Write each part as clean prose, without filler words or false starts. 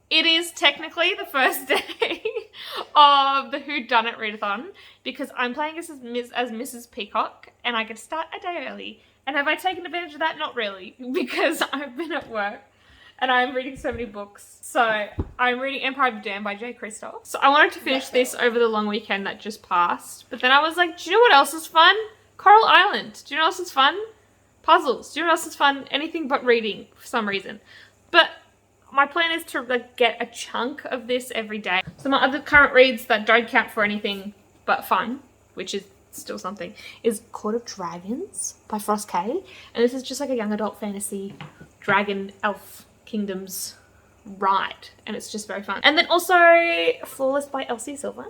It is technically the first day of the Whodunit Readathon because I'm playing as Mrs. Peacock and I get to start a day early. And have I taken advantage of that? Not really, because I've been at work and I'm reading so many books. So I'm reading Empire of the Damned by J. Christoph. So I wanted to finish this over the long weekend that just passed. But then I was like, do you know what else is fun? Coral Island. Do you know what else is fun? Puzzles. Do you know what else is fun? Anything but reading for some reason. But my plan is to like get a chunk of this every day. So my other current reads that don't count for anything but fun, which is still something, is Court of Dragons by Frost K. And this is just like a young adult fantasy dragon elf kingdoms ride. And it's just very fun. And then also Flawless by Elsie Silver.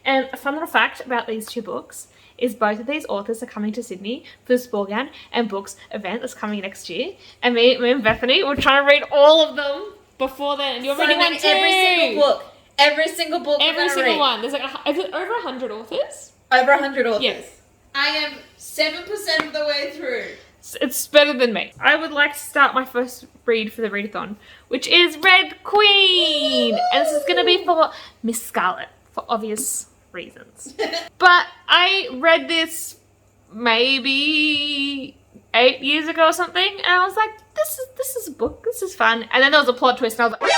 And a fun little fact about these two books is both of these authors are coming to Sydney for the Sporgan and Books event that's coming next year. And me and Bethany were trying to read all of them before then. And you're reading one too. Every single book. Every single book. Every single one. There's like, is it over 100 authors? Over 100 authors. Yes. I am 7% of the way through. It's better than me. I would like to start my first read for the Readathon, which is Red Queen. Woo! And this is going to be for Miss Scarlet, for obvious reasons. But I read this maybe 8 years ago or something, and I was like, this is a book, this is fun. And then there was a plot twist, and I was like,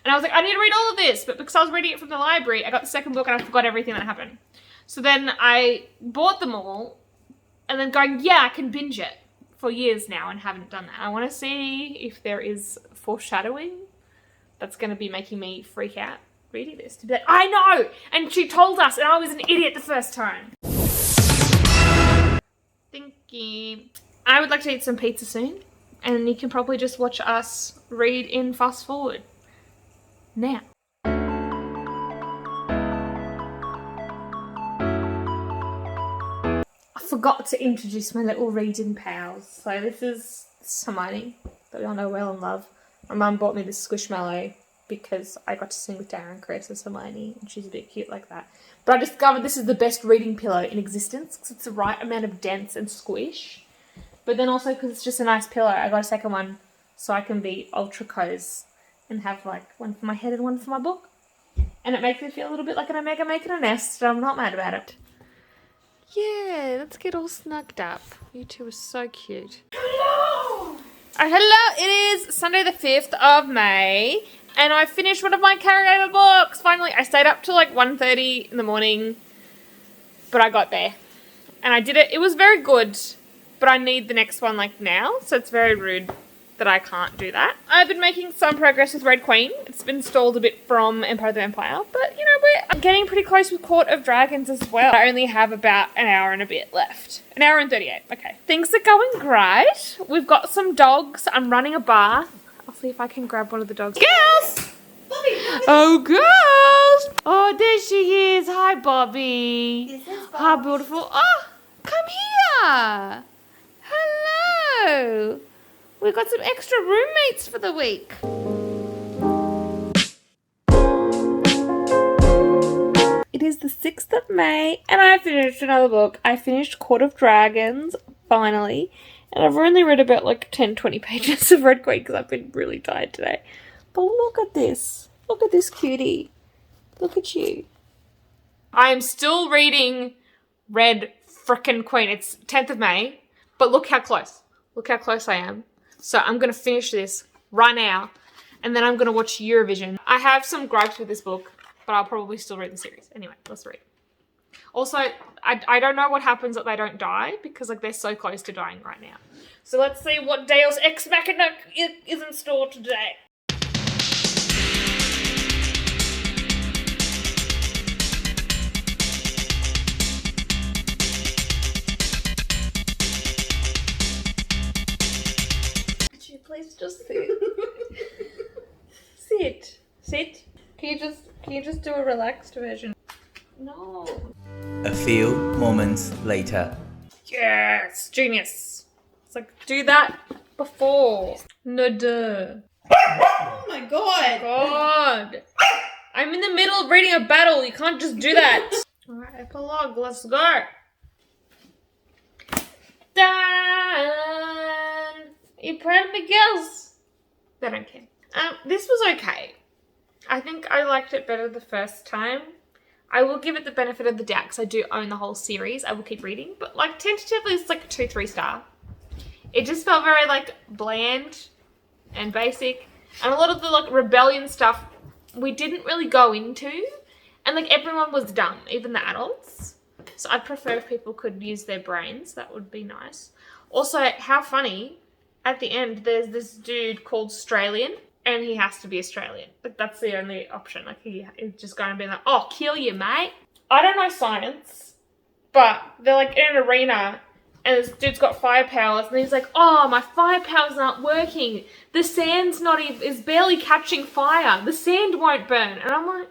and I was like, I need to read all of this. But because I was reading it from the library, I got the second book and I forgot everything that happened. So then I bought them all, and then going, yeah, I can binge it for years now and haven't done that. I want to see if there is foreshadowing that's going to be making me freak out reading this. To be like, I know! And she told us, and I was an idiot the first time. Thank you. I would like to eat some pizza soon, and you can probably just watch us read in fast forward. Now. I forgot to introduce my little reading pals. So this is Hermione, that we all know well and love. My mum bought me this Squishmallow because I got to sing with Darren Chris as Hermione, and she's a bit cute like that. But I discovered this is the best reading pillow in existence because it's the right amount of dense and squish. But then also because it's just a nice pillow, I got a second one so I can be ultra cozy and have like one for my head and one for my book. And it makes me feel a little bit like an omega making a nest, and I'm not mad about it. Yeah, let's get all snugged up. You two are so cute. Hello! Hello! It is Sunday the 5th of May, and I finished one of my carryover books. Finally, I stayed up till like 1:30 in the morning, but I got there. And I did it. It was very good, but I need the next one like now, so it's very rude that I can't do that. I've been making some progress with Red Queen. It's been stalled a bit from Empire of the Vampire, but you know, I'm getting pretty close with Court of Dragons as well. I only have about an hour and a bit left. An hour and 38, okay. Things are going great. We've got some dogs. I'm running a bath. I'll see if I can grab one of the dogs. Girls! Bobby! Oh, girls! Oh, there she is. Hi, Bobby. This is Bobby. How beautiful. Oh, come here. Hello. We've got some extra roommates for the week. It is the 6th of May, and I finished another book. I finished Court of Dragons, finally. And I've only read about like 10-20 pages of Red Queen because I've been really tired today. But look at this. Look at this cutie. Look at you. I am still reading Red frickin' Queen. It's 10th of May, but look how close. Look how close I am. So I'm going to finish this right now, and then I'm going to watch Eurovision. I have some gripes with this book, but I'll probably still read the series. Anyway, let's read. Also, I don't know what happens that they don't die, because like they're so close to dying right now. So let's see what Deus Ex Machina is in store today. Please just sit. Sit. Can you just do a relaxed version? No. A few moments later. Yes, genius. It's like do that before. No duh. Oh my god. God. I'm in the middle of reading a battle. You can't just do that. Alright, epilogue. Let's go. Done. Are you proud of me, girls? They don't care. This was okay. I think I liked it better the first time. I will give it the benefit of the doubt because I do own the whole series. I will keep reading. But like tentatively it's like a 2-3 star. It just felt very like bland and basic. And a lot of the like rebellion stuff we didn't really go into. And like everyone was dumb, even the adults. So I'd prefer if people could use their brains. That would be nice. Also, how funny, at the end there's this dude called Australian. And he has to be Australian. Like, that's the only option. Like, he is just going to be like, oh, kill you, mate. I don't know science, but they're, like, in an arena, and this dude's got fire powers, and he's like, oh, my fire powers aren't working. The sand's not even, is barely catching fire. The sand won't burn. And I'm like,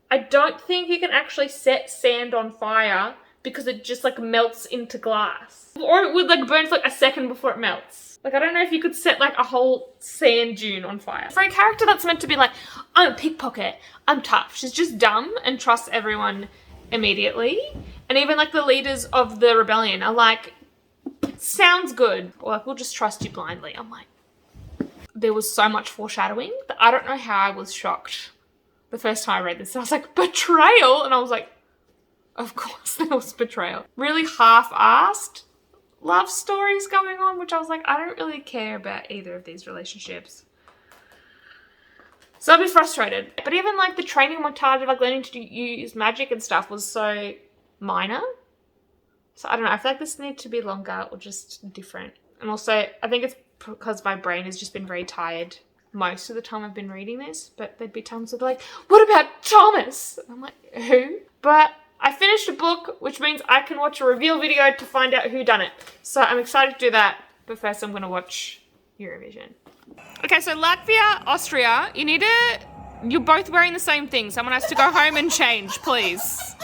I don't think you can actually set sand on fire because it just, like, melts into glass. Or it would, like, burn for, like, a second before it melts. Like, I don't know if you could set, like, a whole sand dune on fire. For a character that's meant to be like, I'm a pickpocket, I'm tough. She's just dumb and trusts everyone immediately. And even, like, the leaders of the rebellion are like, sounds good. Or, like, we'll just trust you blindly. I'm like, there was so much foreshadowing that I don't know how I was shocked the first time I read this. I was like, betrayal? And I was like, of course there was betrayal. Really half-assed love stories going on, which I was like, I don't really care about either of these relationships. So I'd be frustrated. But even like the training montage of like learning to use magic and stuff was so minor. So I don't know, I feel like this needed to be longer or just different. And also, I think it's because my brain has just been very tired most of the time I've been reading this. But there'd be times where they're like, what about Thomas? And I'm like, who? But I finished a book, which means I can watch a reveal video to find out who done it. So I'm excited to do that, but first I'm going to watch Eurovision. Okay, so Latvia, Austria, you're both wearing the same thing. Someone has to go home and change, please.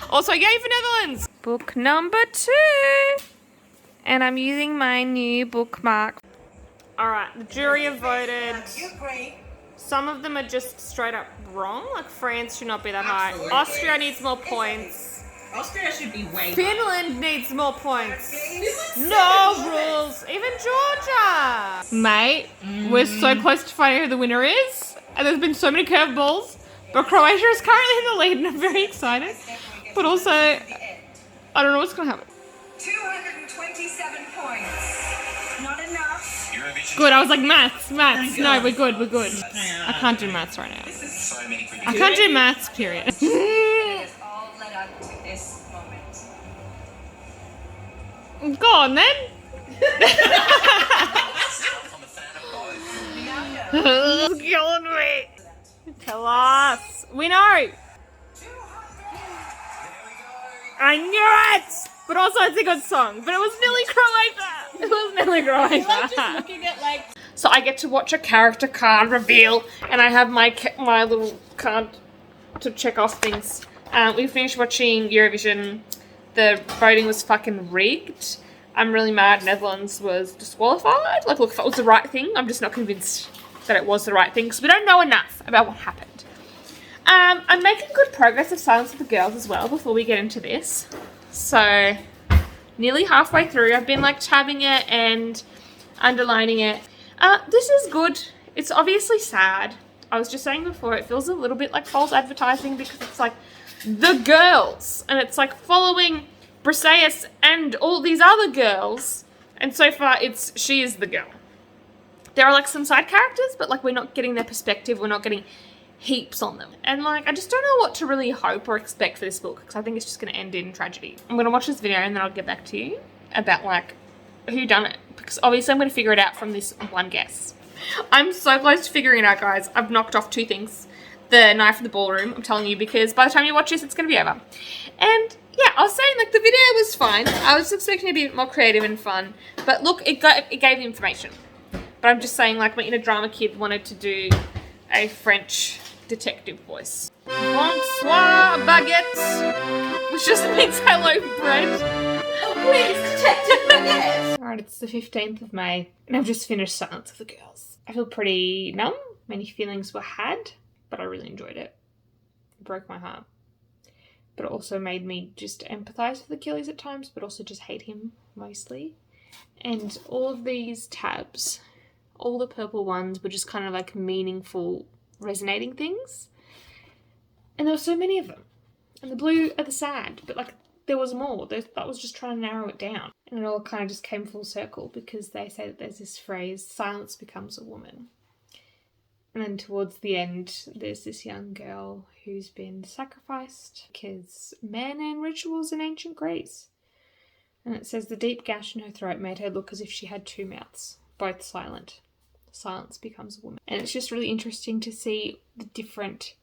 Also, yay for Netherlands! Book number 2. And I'm using my new bookmark. All right, the jury have voted. Some of them are just straight up wrong. Like France should not be that high. Austria needs more points. Austria should be way Finland needs more points. No rules. Even Georgia. Mate, we're so close to finding who the winner is. And there's been so many curveballs. But Croatia is currently in the lead and I'm very excited. But also, I don't know what's going to happen. 227 points. Not enough. Good, I was like, maths. No, we're good. I can't do maths right now. I can't do maths, period. It has all led up to this moment. Go on then. It's killing me. Tell us. We know. I knew it. But also it's a good song. But it was nearly Croatia. looking at like. So I get to watch a character card reveal, and I have my little card to check off things. We finished watching Eurovision. The voting was fucking rigged. I'm really mad Netherlands was disqualified. Like, look, if it was the right thing, I'm just not convinced that it was the right thing, because we don't know enough about what happened. I'm making good progress of Silence of the Girls as well before we get into this. So, nearly halfway through. I've been like tabbing it and underlining it. This is good. It's obviously sad. I was just saying before, it feels a little bit like false advertising because it's like the girls. And it's like following Briseis and all these other girls. And so far, she is the girl. There are like some side characters, but like we're not getting their perspective. We're not getting heaps on them. And like, I just don't know what to really hope or expect for this book because I think it's just going to end in tragedy. I'm going to watch this video and then I'll get back to you about like who done it, because obviously I'm going to figure it out from this one guess. I'm so close to figuring it out, guys. I've knocked off 2 things. The knife in the ballroom, I'm telling you, because by the time you watch this, it's going to be over. And yeah, I was saying like the video was fine. I was expecting to be a bit more creative and fun, but look, it gave information. But I'm just saying, like, my inner drama kid wanted to do a French detective voice. Bonsoir, baguette, which just means hello, bread. Oh, please, Detective Baguette. Alright, it's the 15th of May, and I've just finished Silence of the Girls. I feel pretty numb. Many feelings were had, but I really enjoyed it. It broke my heart. But it also made me just empathise with Achilles at times, but also just hate him mostly. And all of these tabs, all the purple ones, were just kind of like meaningful resonating things. And there were so many of them. And the blue are the sad, but like there was more. That was just trying to narrow it down. And it all kind of just came full circle because they say that there's this phrase, silence becomes a woman. And then towards the end, there's this young girl who's been sacrificed because men and rituals in ancient Greece. And it says the deep gash in her throat made her look as if she had two mouths, both silent. Silence becomes a woman. And it's just really interesting to see the different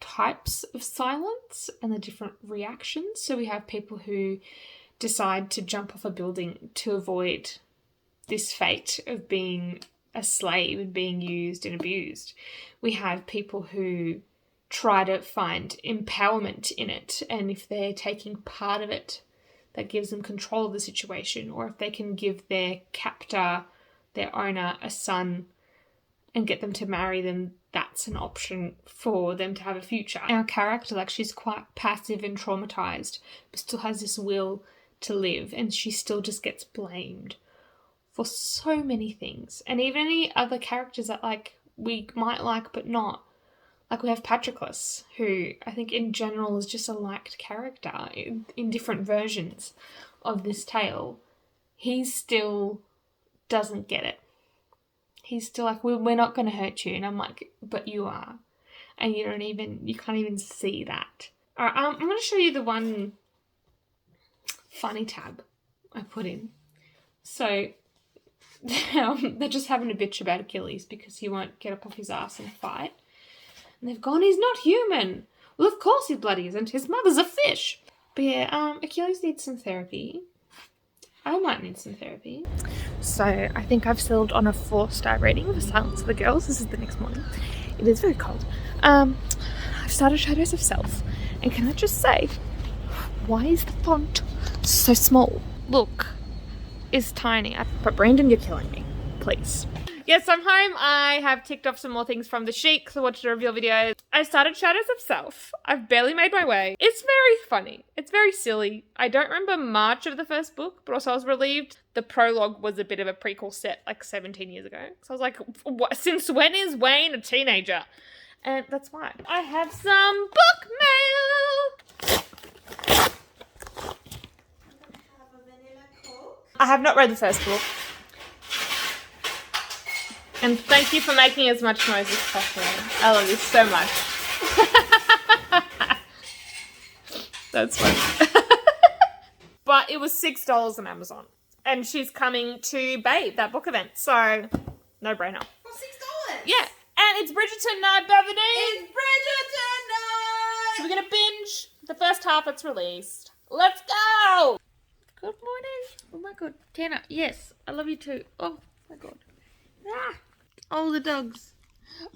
types of silence and the different reactions. So we have people who decide to jump off a building to avoid this fate of being a slave and being used and abused. We have people who try to find empowerment in it, and if they're taking part of it, that gives them control of the situation, or if they can give their captor, their owner, a son and get them to marry them, that's an option for them to have a future. Our character, like, she's quite passive and traumatized, but still has this will to live, and she still just gets blamed for so many things. And even any other characters that, like, we might like but not. Like, we have Patroclus, who I think in general is just a liked character in different versions of this tale. He still doesn't get it. He's still like, we're not going to hurt you. And I'm like, but you are. And you can't even see that. All right, I'm going to show you the one funny tab I put in. So they're just having a bitch about Achilles because he won't get up off his ass and fight. And they've gone, he's not human. Well, of course he bloody isn't. His mother's a fish. But yeah, Achilles needs some therapy. I might need some therapy. So I think I've settled on a 4-star rating for Silence of the Girls. This is the next morning. It is very cold. I've started Shadows of Self. And can I just say, why is the font so small? Look, it's tiny. But Brandon, you're killing me. Please. Yes, I'm home. I have ticked off some more things from the sheet because I watched a reveal video. I started Shadows of Self. I've barely made my way. It's very funny. It's very silly. I don't remember much of the first book, but also I was relieved the prologue was a bit of a prequel set like 17 years ago. So I was like, what? Since when is Wayne a teenager? And that's why. I have some book mail. I have not read the first book. And thank you for making as much noise as possible. I love you so much. That's funny. But it was $6 on Amazon. And she's coming to Babe, that book event. So, no brainer. For $6? Yeah. And it's Bridgerton night, Bethany. It's Bridgerton night! So we're going to binge the first half that's released. Let's go! Good morning. Oh my god. Tana, yes. I love you too. Oh my god. Ah. All the dogs.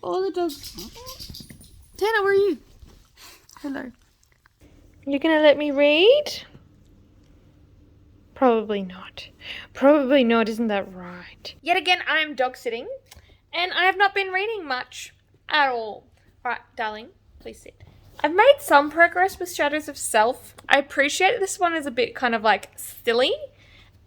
All the dogs. Tana, where are you? Hello. You're gonna let me read? Probably not. Probably not, isn't that right? Yet again, I am dog sitting. And I have not been reading much at all. Right, darling, please sit. I've made some progress with Shadows of Self. I appreciate this one is a bit kind of like silly.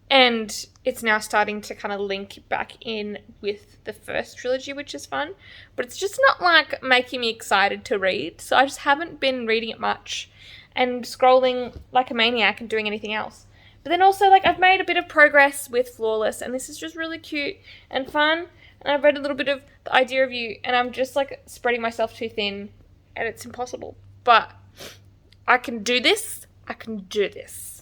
And it's now starting to kind of link back in with the first trilogy, which is fun. But it's just not like making me excited to read. So I just haven't been reading it much and scrolling like a maniac and doing anything else. But then also, like, I've made a bit of progress with Flawless, and this is just really cute and fun. And I've read a little bit of The Idea of You, and I'm just like spreading myself too thin, and it's impossible. But I can do this. I can do this.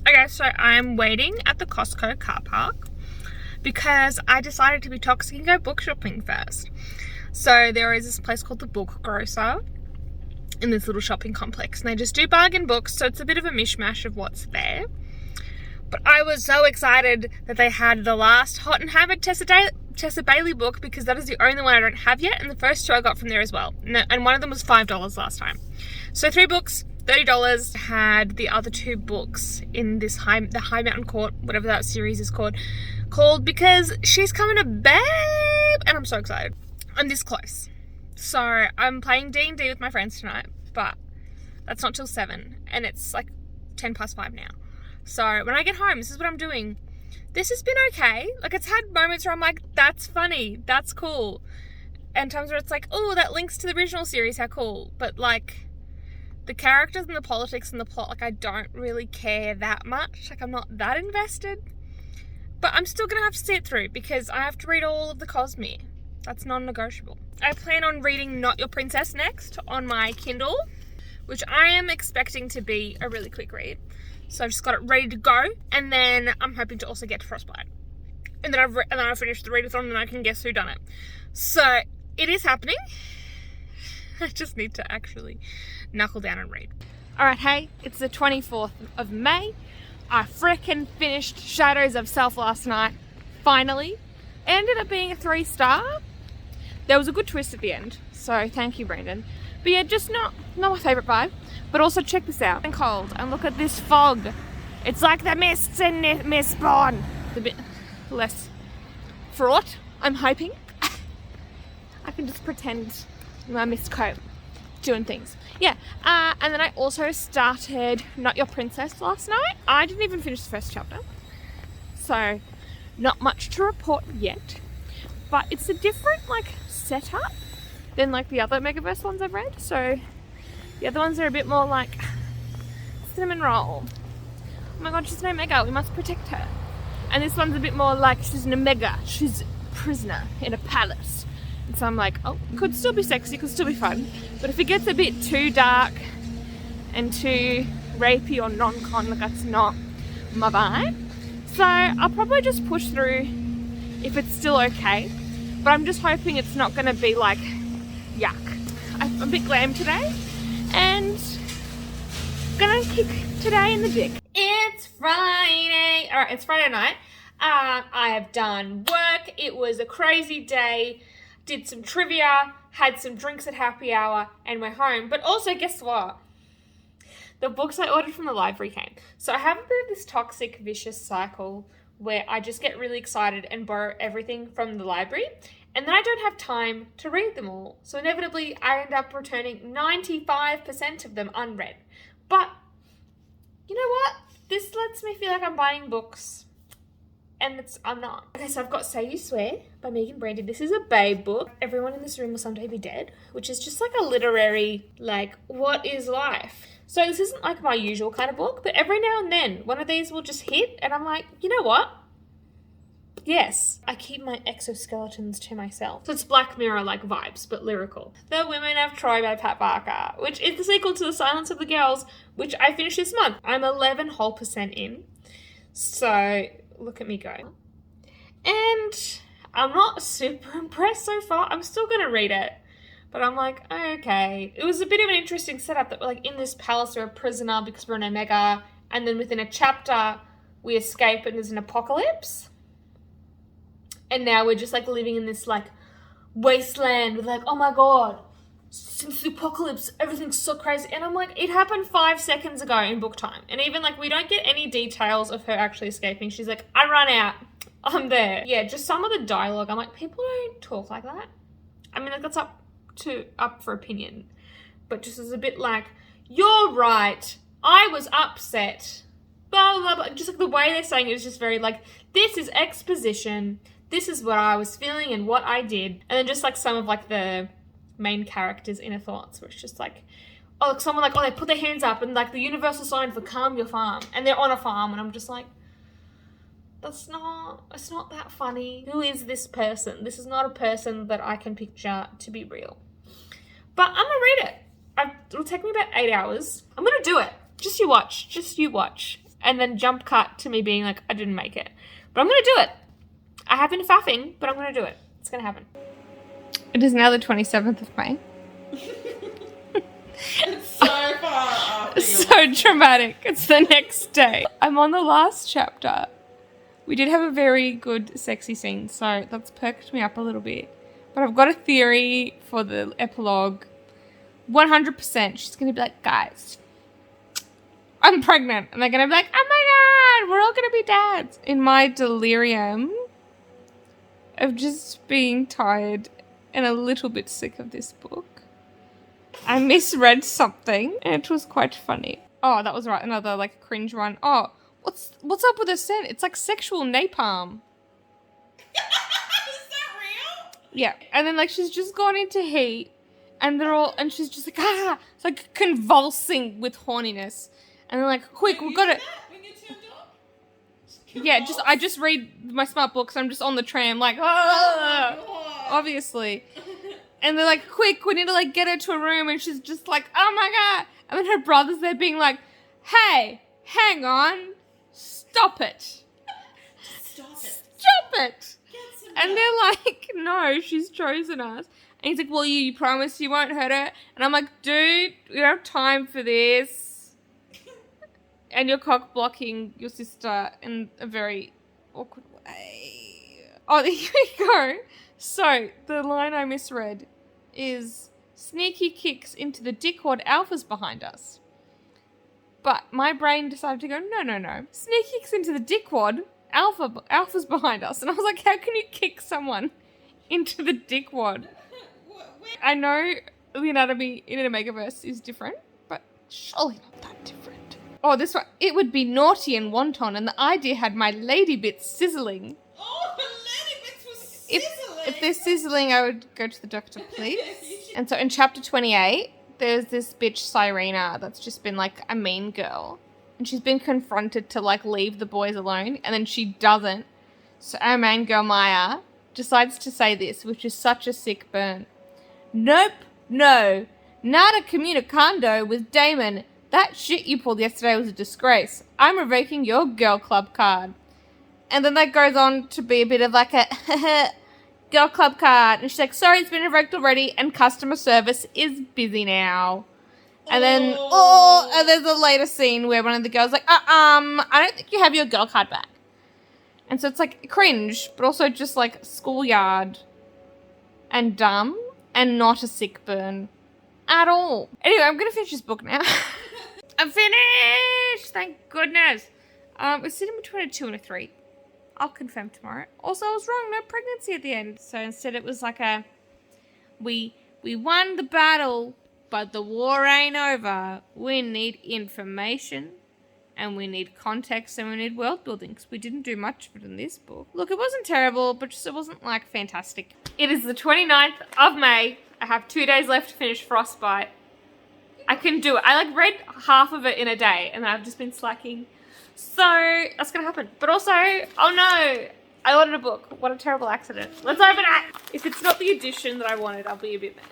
Okay, so I'm waiting at the Costco car park because I decided to be toxic and go book shopping first. So there is this place called the Book Grocer in this little shopping complex, and they just do bargain books, so it's a bit of a mishmash of what's there. But I was so excited that they had the last Hot and Hammered Tessa Bailey book because that is the only one I don't have yet, and the first 2 I got from there as well. And one of them was $5 last time. So 3 books, $30. Had the other 2 books in this the High Mountain Court, whatever that series is called because she's coming to Babe, and I'm so excited. I'm this close. So I'm playing D&D with my friends tonight, but That's not till 7, and it's like 10 past 5 now. So when I get home, this is what I'm doing. This has been okay. Like, it's had moments where I'm like, that's funny, that's cool. And times where it's like, oh, that links to the original series, how cool. But like, the characters and the politics and the plot, like, I don't really care that much. Like, I'm not that invested. But I'm still gonna have to see it through because I have to read all of the Cosmere. That's non-negotiable. I plan on reading Not Your Princess next on my Kindle, which I am expecting to be a really quick read. So I've just got it ready to go, and then I'm hoping to also get to Frostbite. And then I've finished the readathon, and then I can guess who done it. So it is happening. I just need to actually knuckle down and read. Alright, hey, it's the 24th of May. I frickin' finished Shadows of Self last night. Finally. It ended up being a 3-star. There was a good twist at the end, so thank you, Brandon. But yeah, just not my favourite vibe. But also check this out. And cold. And look at this fog. It's like the mists in Mistborn. It's a bit less fraught, I'm hoping. I can just pretend my mist coat doing things. Yeah. And then I also started Not Your Princess last night. I didn't even finish the first chapter. So not much to report yet. But it's a different setup than the other Megaverse ones I've read. So the other ones are a bit more like cinnamon roll. Oh my god, she's an Omega, we must protect her. And this one's a bit more like she's an Omega, she's a prisoner in a palace. And so I'm like, oh, could still be sexy, could still be fun. But if it gets a bit too dark and too rapey or non-con, that's not my vibe. So I'll probably just push through if it's still okay. But I'm just hoping it's not going to be yuck. I'm a bit glam today. And gonna kick today in the dick. It's Friday. Alright, it's Friday night. I have done work. It was a crazy day. Did some trivia, had some drinks at happy hour, and went home. But also, guess what? The books I ordered from the library came. So I have a bit of this toxic, vicious cycle where I just get really excited and borrow everything from the library. And then I don't have time to read them all. So inevitably, I end up returning 95% of them unread. But, you know what? This lets me feel like I'm buying books. And I'm not. Okay, so I've got Say You Swear by Megan Brandy. This is a babe book. Everyone in this room will someday be dead. Which is just a literary, what is life? So this isn't my usual kind of book. But every now and then, one of these will just hit. And I'm like, you know what? Yes, I keep my exoskeletons to myself. So it's Black Mirror-like vibes, but lyrical. The Women of Troy by Pat Barker, which is the sequel to The Silence of the Girls, which I finished this month. I'm 11% in. So look at me go. And I'm not super impressed so far. I'm still going to read it. But I'm like, okay. It was a bit of an interesting setup that we're in this palace, we're a prisoner because we're an Omega. And then within a chapter, we escape and there's an apocalypse. And now we're just living in this wasteland with oh my god, since the apocalypse, everything's so crazy. And I'm like, it happened 5 seconds ago in book time. And even we don't get any details of her actually escaping. She's like, I run out, I'm there. Yeah, just some of the dialogue, I'm like, people don't talk like that. I mean, that's up for opinion. But just as a bit you're right, I was upset, blah, blah, blah. Just the way they're saying it is just very this is exposition. This is what I was feeling and what I did. And then just some of the main characters' inner thoughts, where it's just someone they put their hands up and the universal sign for calm your farm. And they're on a farm and I'm just it's not that funny. Who is this person? This is not a person that I can picture to be real. But I'm gonna read it. It'll take me about 8 hours. I'm gonna do it. Just you watch. And then jump cut to me being I didn't make it. But I'm gonna do it. I have been faffing, but I'm going to do it. It's going to happen. It is now the 27th of May. It's so far after So dramatic. It's the next day. I'm on the last chapter. We did have a very good sexy scene, so that's perked me up a little bit. But I've got a theory for the epilogue. 100% she's going to be guys, I'm pregnant. And they're going to be oh my god, we're all going to be dads. In my delirium of just being tired and a little bit sick of this book, I misread something and it was quite funny. Oh, that was right. Another like cringe one. Oh, what's up with the scent? It's like sexual napalm. Is that real? Yeah. And then like she's just gone into heat and and she's just like, it's like convulsing with horniness. And then like, quick, we've got to. When you're turned on? Yeah, I just read my smart books. I'm just on the tram like, Oh, obviously. And they're like, quick, we need to like get her to a room. And she's just like, oh my God. And then her brother's there being like, hey, hang on, stop it. Stop it. Stop it. Get some And they're like, no, she's chosen us. And he's like, well, you promise you won't hurt her? And I'm like, dude, we don't have time for this. And you're cock blocking your sister in a very awkward way. Oh, here we go. So, the line I misread is, sneaky kicks into the dickwad alpha's behind us. But my brain decided to go, no. Sneaky kicks into the dickwad, alpha's behind us. And I was like, how can you kick someone into the dickwad? I know the anatomy in an Omegaverse is different, but surely not that different. Oh, this one. It would be naughty and wanton, and the idea had my lady bits sizzling. Oh, the lady bits was sizzling. If they're sizzling, I would go to the doctor, please. And so in chapter 28, there's this bitch Cyrena that's just been like a mean girl. And she's been confronted to like leave the boys alone, and then she doesn't. So our main girl Maya decides to say this, which is such a sick burn. Nope, no, not a communicando with Damon. That shit you pulled yesterday was a disgrace. I'm revoking your girl club card. And then that goes on to be a bit of like a girl club card. And she's like, sorry, it's been revoked already, and customer service is busy now. And then, and there's a later scene where one of the girls like, I don't think you have your girl card back. And so it's like cringe, but also just like schoolyard and dumb and not a sick burn at all. Anyway, I'm going to finish this book now. I'm finished! Thank goodness. It's sitting between a 2 and a 3. I'll confirm tomorrow. Also, I was wrong. No pregnancy at the end. So instead it was like a, we won the battle, but the war ain't over. We need information, and we need context, and we need world building, because we didn't do much of it in this book. Look, it wasn't terrible, but just it wasn't like fantastic. It is the 29th of May. I have 2 days left to finish Frostbite. I can do it. I like read half of it in a day, and I've just been slacking. So that's gonna happen. But also, oh no, I ordered a book. What a terrible accident. Let's open it. If it's not the edition that I wanted, I'll be a bit mad.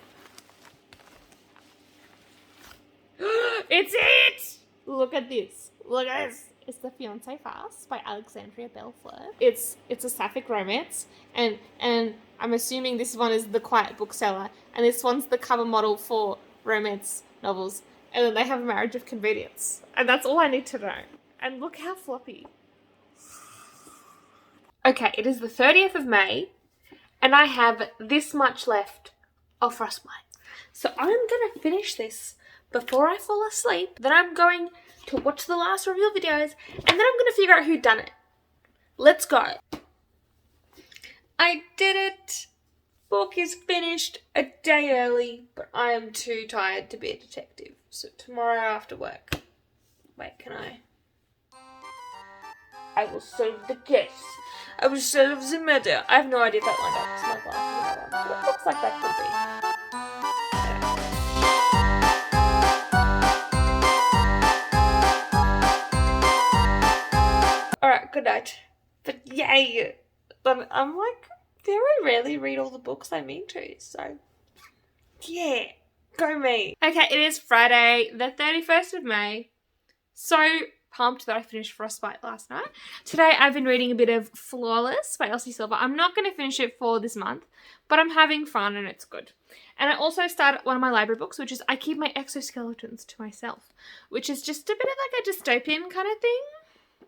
It's it! Look at this. Look at this. It's The Fiancé Farce by Alexandria Bellefleur. It's a sapphic romance, and I'm assuming this one is the quiet bookseller, and this one's the cover model for romance novels, and then they have a marriage of convenience. And that's all I need to know. And look how floppy. Okay, it is the 30th of May, and I have this much left of Frostbite. So I'm going to finish this before I fall asleep. Then I'm going to watch the last review videos, and then I'm going to figure out who done it. Let's go. I did it. Book is finished a day early, but I am too tired to be a detective. So tomorrow after work. Wait, can I? I will solve the case. I will solve the murder. I have no idea if that lined up to my glasses. But it looks like that could be. Alright, good night. But yay! But I'm like, very rarely read all the books I mean to, so yeah, go me. Okay, it is Friday, the 31st of May. So pumped that I finished Frostbite last night. Today I've been reading a bit of Flawless by Elsie Silver. I'm not going to finish it for this month, but I'm having fun and it's good. And I also started one of my library books, which is I Keep My Exoskeletons to Myself, which is just a bit of like a dystopian kind of thing,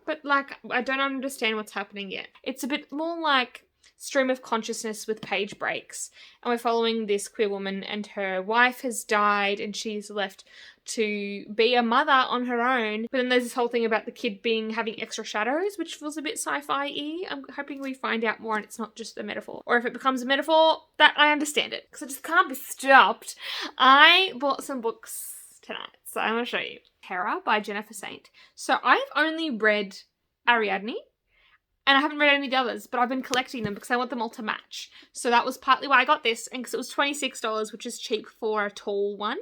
but like I don't understand what's happening yet. It's a bit more like stream of consciousness with page breaks. And we're following this queer woman, and her wife has died and she's left to be a mother on her own. But then there's this whole thing about the kid having extra shadows, which feels a bit sci-fi-y. I'm hoping we find out more and it's not just a metaphor. Or if it becomes a metaphor, that I understand it, because I just can't be stopped. I bought some books tonight, so I'm going to show you. Terror by Jennifer Saint. So I've only read Ariadne, and I haven't read any of the others, but I've been collecting them because I want them all to match. So that was partly why I got this, and because it was $26, which is cheap for a tall one.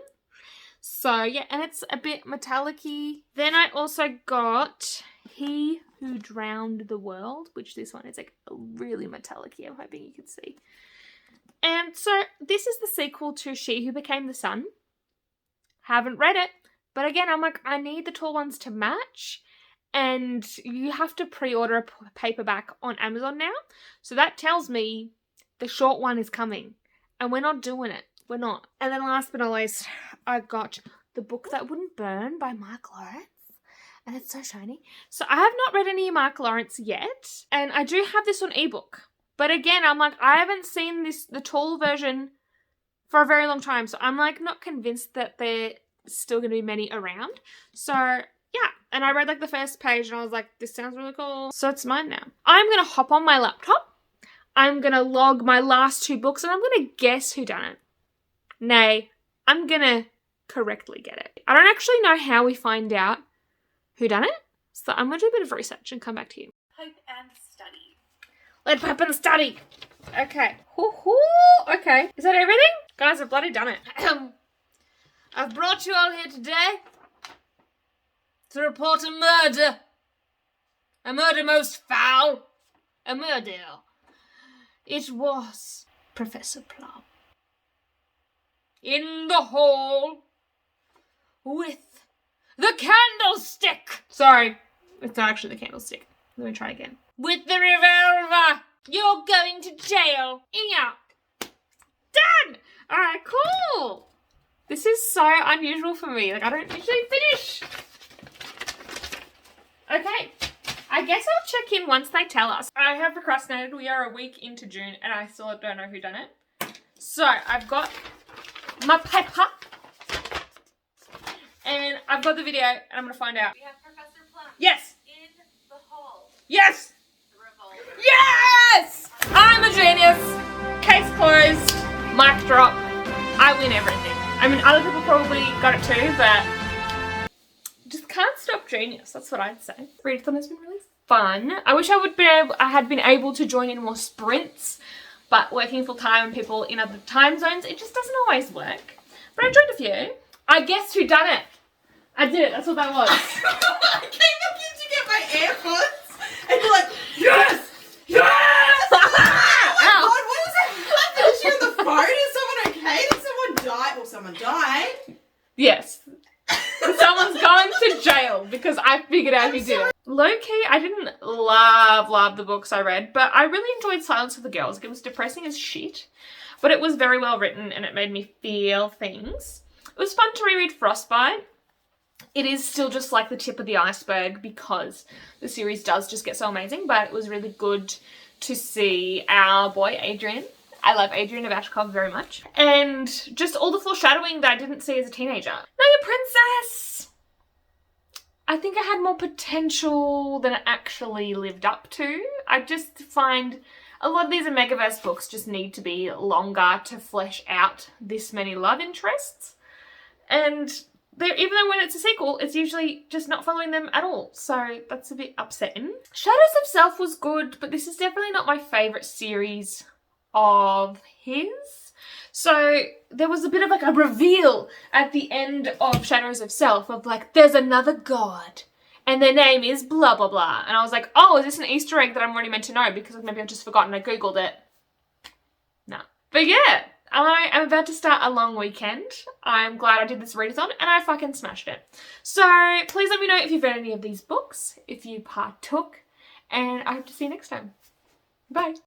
So yeah, and it's a bit metallic-y. Then I also got He Who Drowned the World, which this one is like really metallic-y. I'm hoping you can see. And so this is the sequel to She Who Became the Sun. Haven't read it, but again, I'm like, I need the tall ones to match. And you have to pre-order a paperback on Amazon now. So that tells me the short one is coming. And we're not doing it. We're not. And then last but not least, I got The Book That Wouldn't Burn by Mark Lawrence. And it's so shiny. So I have not read any Mark Lawrence yet. And I do have this on ebook. But again, I'm like, I haven't seen the tall version for a very long time. So I'm like not convinced that there's still going to be many around. So yeah, and I read like the first page and I was like, this sounds really cool. So it's mine now. I'm going to hop on my laptop. I'm going to log my last 2 books and I'm going to guess who done it. Nay, I'm going to correctly get it. I don't actually know how we find out who done it. So I'm going to do a bit of research and come back to you. Hope and study. Let's hope and study. Okay. Okay. Is that everything? Guys, I've bloody done it. I've brought you all here today to report a murder. A murder most foul. A murder. It was Professor Plum. In the hall with the candlestick. Sorry, it's not actually the candlestick. Let me try again. With the revolver. You're going to jail. Yeah. Done. All right, cool. This is so unusual for me. Like, I don't usually finish. Okay, I guess I'll check in once they tell us. I have procrastinated. We are a week into June and I still don't know who done it. So I've got my paper and I've got the video and I'm going to find out. We have Professor Plum. Yes. In the hall. Yes. The revolver. Yes. I'm a genius. Case closed. Mic drop. I win everything. I mean, other people probably got it too, but just can't stop genius. That's what I'd say. Readathon has been really fun. I wish I had been able to join in more sprints, but working full time and people in other time zones, it just doesn't always work. But I joined a few. I guessed who done it. I did it. That's what that was. I came back in to get my AirPods, and you're like, Yes! Yes! oh God, what does that happen? Is she on the phone? Is someone okay? Did someone die? Well, someone died. Yes. Someone's going to jail because I figured out who did it. Low-key, I didn't love the books I read, but I really enjoyed Silence of the Girls. It was depressing as shit, but it was very well written and it made me feel things. It was fun to reread Frostbite. It is still just like the tip of the iceberg because the series does just get so amazing, but it was really good to see our boy Adrian. I love Adrian Abashkov very much. And just all the foreshadowing that I didn't see as a teenager. Know Your Princess! I think I had more potential than it actually lived up to. I just find a lot of these Omegaverse books just need to be longer to flesh out this many love interests. And even though when it's a sequel, it's usually just not following them at all. So that's a bit upsetting. Shadows of Self was good, but this is definitely not my favourite series of his. So there was a bit of like a reveal at the end of Shadows of Self of like, there's another god and their name is blah blah blah. And I was like, oh, is this an Easter egg that I'm already meant to know because maybe I've just forgotten. I googled it. No. But yeah, I am about to start a long weekend. I'm glad I did this readathon and I fucking smashed it. So please let me know if you've read any of these books, if you partook, and I hope to see you next time. Bye.